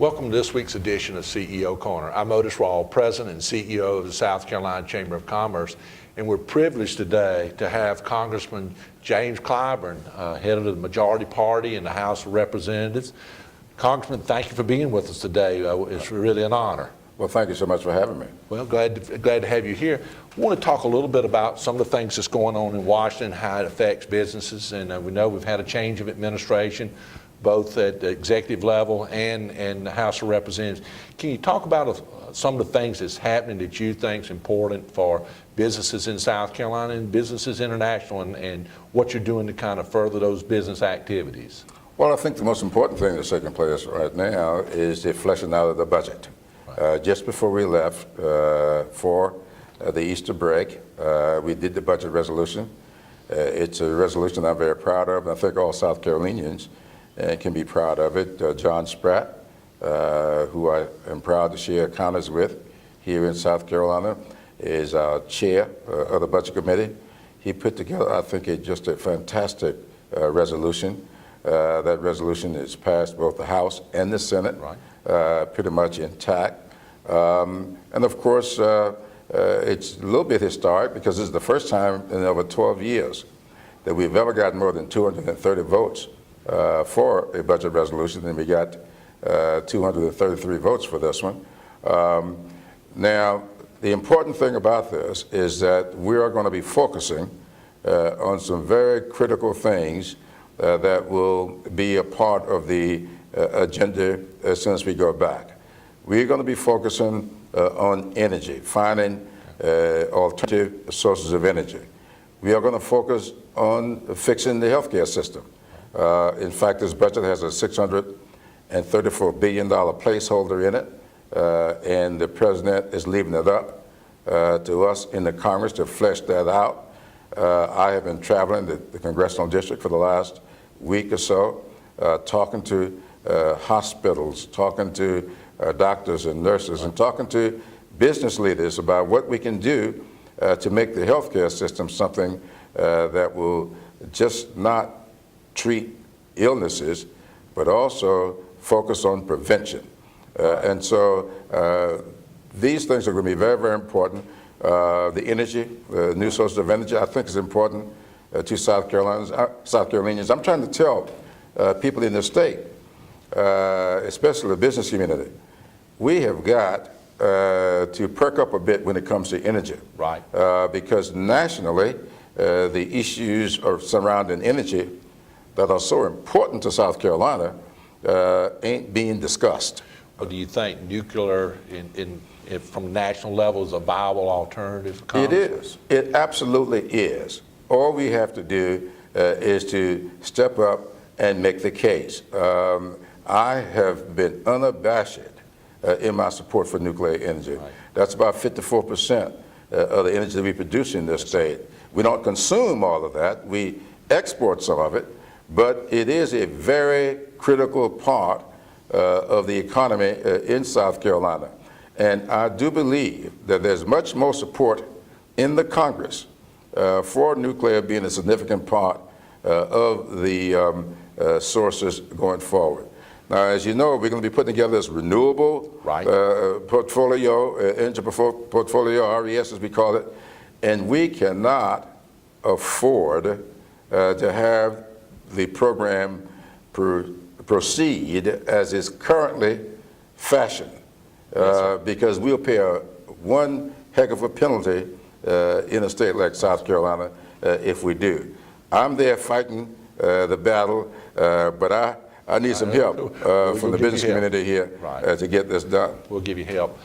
Welcome to this week's edition of CEO Corner. I'm Otis Rawl, President and CEO of the South Carolina Chamber of Commerce, and we're privileged today to have Congressman James Clyburn, head of the majority party in the House of Representatives. Congressman, thank you for being with us today. It's really an honor. Well, thank you so much for having me. Well, glad to have you here. I want to talk a little bit about some of the things that's going on in Washington, how it affects businesses, and we know we've had a change of administration, both at the executive level and the House of Representatives. Can you talk about some of the things that's happening that you think is important for businesses in South Carolina and businesses international, and what you're doing to kind of further those business activities? Well, I think the most important thing that's taking place right now is the fleshing out of the budget. Right. Just before we left for the Easter break, we did the budget resolution. It's a resolution I'm very proud of, and I think all South Carolinians can be proud of it. John Spratt, who I am proud to share counters with here in South Carolina, is our chair of the Budget Committee. He put together, I think, just a fantastic resolution. That resolution is passed both the House and the Senate, right. Pretty much intact. And of course, it's a little bit historic because this is the first time in over 12 years that we've ever gotten more than 230 votes for a budget resolution, and we got 233 votes for this one. Now, the important thing about this is that we are going to be focusing on some very critical things that will be a part of the agenda as soon as we go back. We're going to be focusing on energy, finding alternative sources of energy. We are going to focus on fixing the healthcare system. In fact, this budget has a $634 billion placeholder in it, and the president is leaving it up to us in the Congress to flesh that out. I have been traveling the congressional district for the last week or so, talking to hospitals, talking to doctors and nurses, and talking to business leaders about what we can do to make the healthcare system something that will just not treat illnesses, but also focus on prevention. And so these things are going to be very, very important. The energy, the new sources of energy, I think is important to South Carolinians. I'm trying to tell people in the state, especially the business community, we have got to perk up a bit when it comes to energy. Right. Because nationally, the issues surrounding energy that are so important to South Carolina ain't being discussed. Or do you think nuclear from national level is a viable alternative? It is. It absolutely is. All we have to do is to step up and make the case. I have been unabashed in my support for nuclear energy. Right. That's about 54% of the energy that we produce in this state. We don't consume all of that. We export some of it, but it is a very critical part of the economy in South Carolina. And I do believe that there's much more support in the Congress for nuclear being a significant part of the sources going forward. Now, as you know, we're going to be putting together this renewable portfolio, energy portfolio, RES as we call it, and we cannot afford to have the program proceed as is currently fashioned, because we'll pay one heck of a penalty in a state like South Carolina if we do. I'm there fighting the battle, but I need some help from the business community here to get this done. We'll give you help,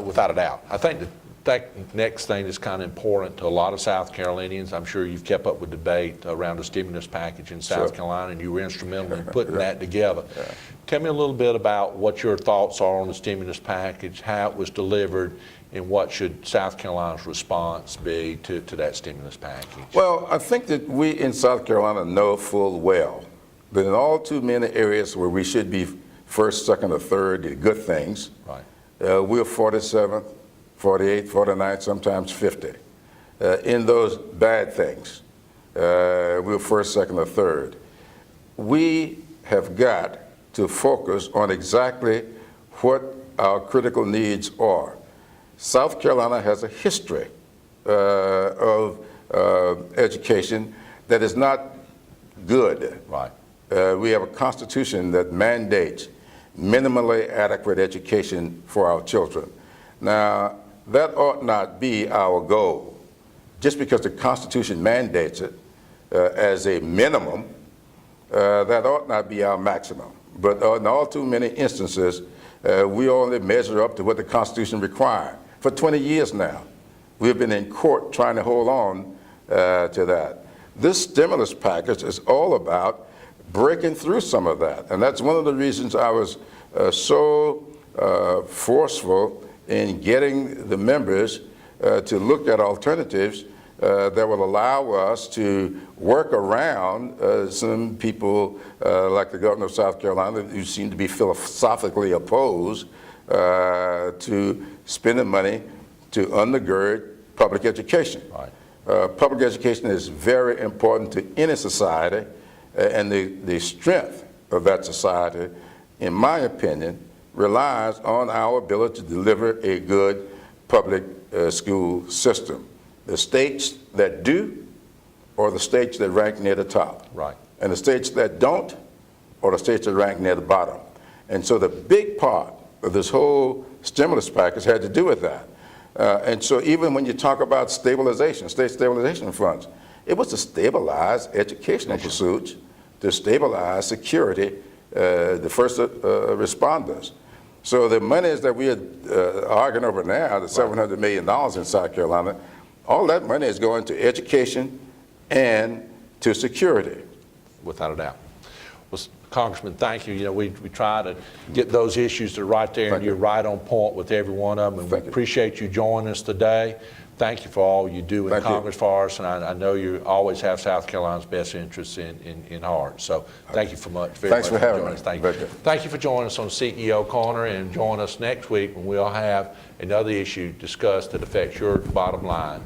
without a doubt. I think that next thing that's kind of important to a lot of South Carolinians. I'm sure you've kept up with debate around the stimulus package in South Carolina, and you were instrumental in putting that together. Yeah. Tell me a little bit about what your thoughts are on the stimulus package, how it was delivered, and what should South Carolina's response be to that stimulus package? Well, I think that we in South Carolina know full well that in all too many areas where we should be first, second, or third, the good things, we're 47th, 48th, 49th, sometimes 50. In those bad things, we're first, second, or third. We have got to focus on exactly what our critical needs are. South Carolina has a history of education that is not good. Right. We have a constitution that mandates minimally adequate education for our children. Now, that ought not be our goal. Just because the Constitution mandates it as a minimum, that ought not be our maximum. But in all too many instances, we only measure up to what the Constitution requires. For 20 years now, we've been in court trying to hold on to that. This stimulus package is all about breaking through some of that. And that's one of the reasons I was so forceful in getting the members to look at alternatives that will allow us to work around some people like the governor of South Carolina, who seem to be philosophically opposed to spending money to undergird public education. Right. Public education is very important to any society, and the strength of that society, in my opinion, relies on our ability to deliver a good public school system. The states that do, or the states that rank near the top. Right. And the states that don't, or the states that rank near the bottom. And so the big part of this whole stimulus package had to do with that. And so even when you talk about stabilization, state stabilization funds, it was to stabilize educational pursuits, to stabilize security, the first responders. So the monies that we are arguing over now, the $700 million in South Carolina, all that money is going to education and to security. Without a doubt. Well, Congressman, thank you. You know, we try to get those issues that are right there, and you're right on point with every one of them. And we appreciate you joining us today. Thank you for all you do in Congress for us, and I know you always have South Carolina's best interests in heart. So thank you very much. Thanks for having me. Thank you. Thank you for joining us on CEO Corner, and join us next week when we'll have another issue discussed that affects your bottom line.